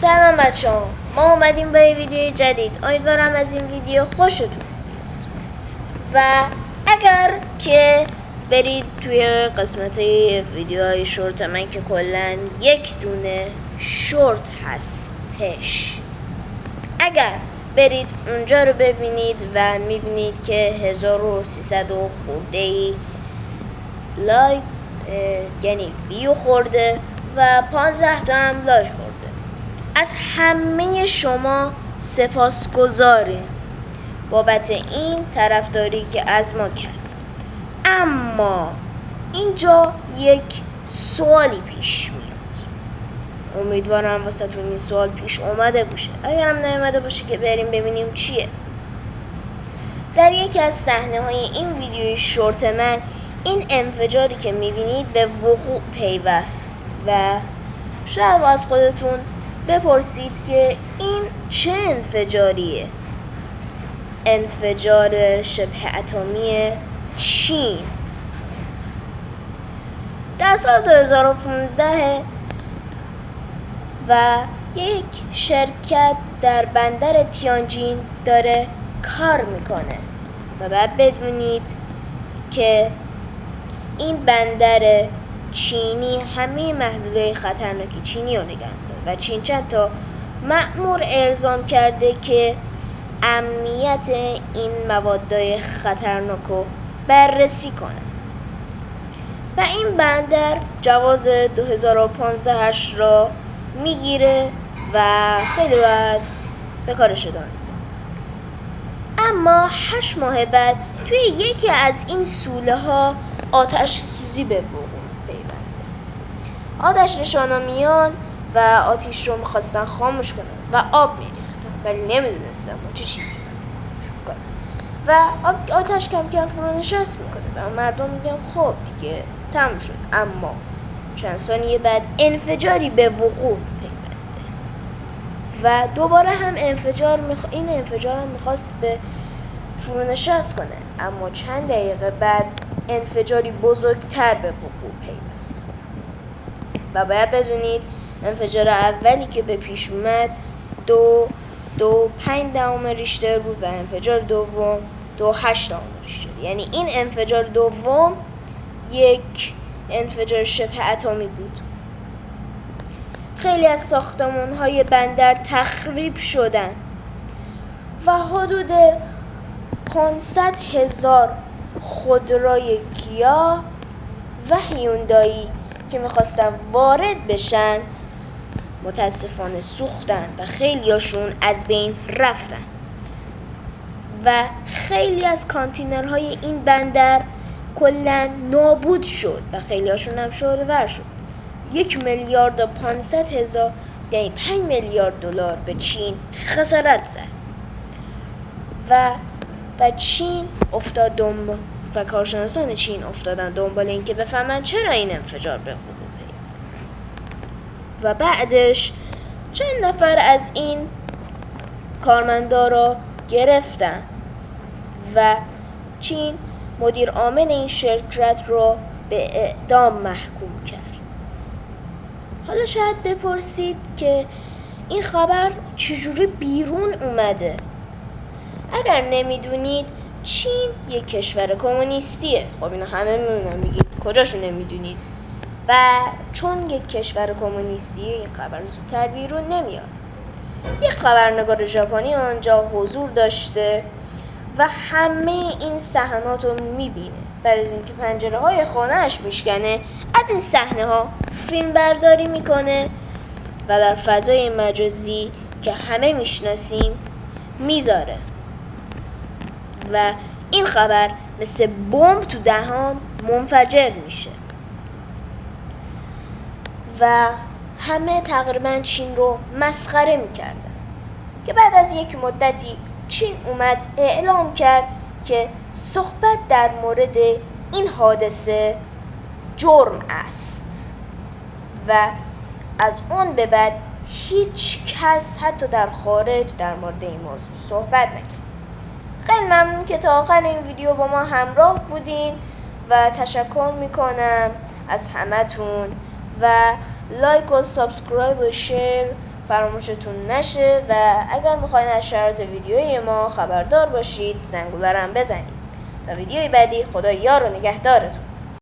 سلام بچه ها، ما اومدیم با یه ویدیو جدید. امیدوارم از این ویدیو خوشتون و اگر که برید توی قسمت ویدیوهای شورت من که کلن یک دونه شورت هستش، اگر برید اونجا رو ببینید و میبینید که 1300 خورده لایک یعنی ویو خورده و 15 تا هم لایک خورده. از همه شما سپاسگزاریم بابت این طرفداری که از ما کرد. اما اینجا یک سوالی پیش میاد. امیدوارم واسه تون این سوال پیش اومده باشه. اگرم نیومده باشه که بریم ببینیم چیه. در یکی از صحنه های این ویدیوی شورت من این انفجاری که میبینید به وقوع پیوست و شاید از خودتون بپرسید که این چه انفجاریه؟ انفجار شبه اتمی چین در سال 2015 و یک شرکت در بندر تیانجین داره کار میکنه و باید بدونید که این بندر چینی همه محدوده خطرناکی چینی رو نگه میکنه و چین چند تا مأمور اعزام کرده که امنیت این مواد خطرناک رو بررسی کنه و این بندر جواز 2015 را میگیره و خیلی باید به کارش ادامه میده. اما 8 ماه بعد توی یکی از این سوله ها آتش سوزی به وقوع پیونده. آتش نشانا میان و آتیش رو میخواستن خاموش کنن و آب میریختن ولی نمیدونستن چه چیزی کنن و آتش کم کم فرونشست میکنه و مردم میگن خب دیگه تموم شد. اما چند ثانیه بعد انفجاری به وقوع پیونده و دوباره هم این انفجار هم میخواست به فرونشست کنه، اما چند دقیقه بعد انفجاری بزرگتر به وقوع پیوست و باید بدونید انفجار اولی که به پیش اومد 2.5 ریشتر بود و انفجار دوم 2.8 ریشتر. یعنی این انفجار دوم یک انفجار شبه اتمی بود. خیلی از ساختمان‌های بندر تخریب شدن و حدود 500,000 خودروی کیا و هیوندایی که میخواستن وارد بشن متاسفانه سوختن و خیلیاشون از بین رفتن و خیلی از کانتینرهای این بندر کلا نابود شد و خیلیاشون هم شورور شد. 1,500,000,000 یعنی 5 میلیارد دلار به چین خسارت زد و چین افتاد و کارشناسان چین افتادن دنبال این که بفهمن چرا این انفجار به وقوع پیوست و بعدش چند نفر از این کارمندا رو گرفتن و چین مدیر عامل این شرکت رو به اعدام محکوم کرد. حالا شاید بپرسید که این خبر چجوری بیرون اومده؟ اگر نمیدونید چین یک کشور کمونیستیه. خب اینو همه میدونن، میگید کجاشو نمیدونید؟ و چون یک کشور کمونیستیه این خبر زودتر بیرون نمیاد. یک خبرنگار ژاپنی آنجا حضور داشته و همه این صحنات رو میبینه. بعد از اینکه پنجره های خانه‌اش میشکنه از این صحنه ها فیلم برداری میکنه و در فضای مجازی که همه میشناسیم میذاره و این خبر مثل بمب تو دهان منفجر میشه و همه تقریبا چین رو مسخره میکردن که بعد از یک مدتی چین اومد اعلام کرد که صحبت در مورد این حادثه جرم است و از اون به بعد هیچ کس حتی در خارج در مورد این موضوع صحبت نکرد. خیلی ممنون که تا آخر این ویدیو با ما همراه بودین و تشکر میکنم از همتون و لایک و سابسکرایب و شیر فراموشتون نشه و اگر میخواین از شرایط ویدیوی ما خبردار باشید زنگوله رو هم بزنید. تا ویدیوی بعدی خدا یار و نگهدارتون.